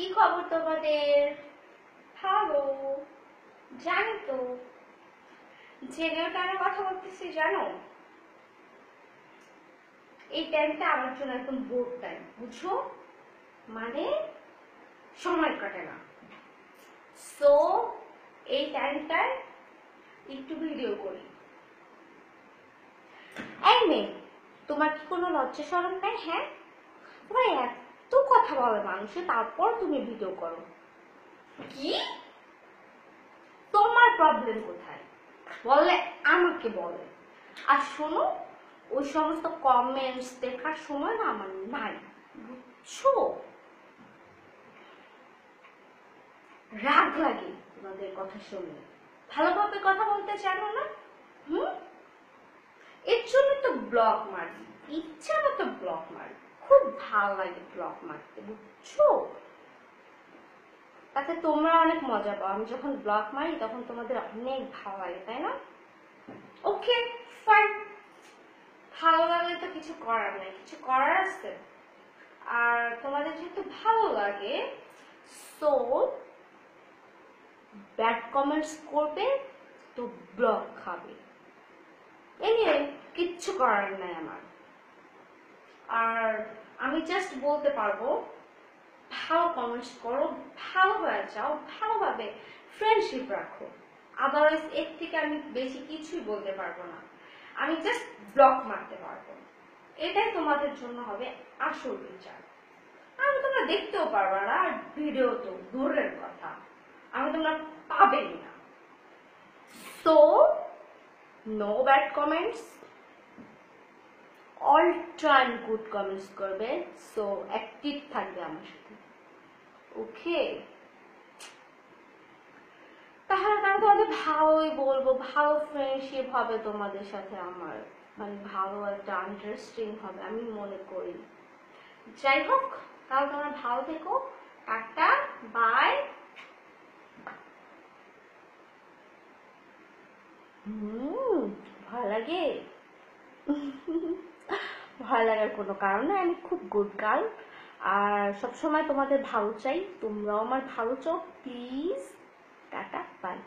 কি খবর তোমাদের? ভালো। জানি তো, জেনেও কেন কথা বলতেছি জানো? এই টাইমটা আমার জন্য একদম বোর টাইম, বুঝছো? মানে সময় কাটে না। সো এই টাইমটায় একটু ভিডিও করি। এই মেয়ে, তোমার কি কোনো লজ্জা শরম নাই? হ্যাঁ, তোমার এত কথা বলে মানুষে, তারপর তুমি ভিডিও করো। কি তোমার প্রবলেম কোথায় বললে আমাকে বলে। আর শোনো, ওই সমস্ত কমেন্টস দেখার সময় না আমার নাই, বুঝছো? রাগ লাগে তোমাদের কথা শুনলে। ভালোভাবে কথা বলতে জানো না? এর জন্য তো ব্লগ মারি, ইচ্ছা মতো ব্লগ মারি। খুব ভালো লাগে ব্লগ মারতে, বুঝছো? তাতে তোমরা অনেক মজা পাও। আমি যখন ব্লগ মারি তখন তোমাদের অনেক ভালো লাগে, তাই না? ওকে, ফাইন। ভালো লাগলে তো কিছু করার নেই, কিছু করার আছে। আর তোমাদের যেহেতু ভালো লাগে, সো ব্যাড কমেন্টস করবে তো ব্লগ খাবে। এনিওয়ে, কিচ্ছু করার নাই আমার। আর আমি জাস্ট বলতে পারবো, ভালো কমেন্টস করো, ভালো হয়ে যাও, ভালোভাবে ফ্রেন্ডশিপ রাখো। আদারওয়াইজ এর থেকে আমি বেশি কিছুই বলতে পারবো না। আমি জাস্ট ব্লক মারতে পারবো। এটাই তোমাদের জন্য হবে আসল বিচার। আমি তোমরা দেখতেও পারবা না, আর ভিডিও তো দূরের কথা, আমি তোমরা পাবেই না। So no bad comments, all time good comments করবে। সো অ্যাক্টিভ থাকবে আমার সাথে, ওকে? তাহলে আমি তোমাদের ভালোই বলবো, ভালো ফ্রেন্ডশিপ হবে তোমাদের সাথে আমার, মানে ভালো একটা আন্ডারস্ট্যান্ডিং হবে আমি মনে করি। যাই হোক, তাহলে তোমরা ভালো থেকো। Tata, bye. ভালো লাগে? ভালো লাগার কোনো কারণ নেই, আমি খুব গুড গার্ল। আর সবসময় তোমাদের ভালো চাই, তোমরাও আমার ভালো চাও। Please, tata, by.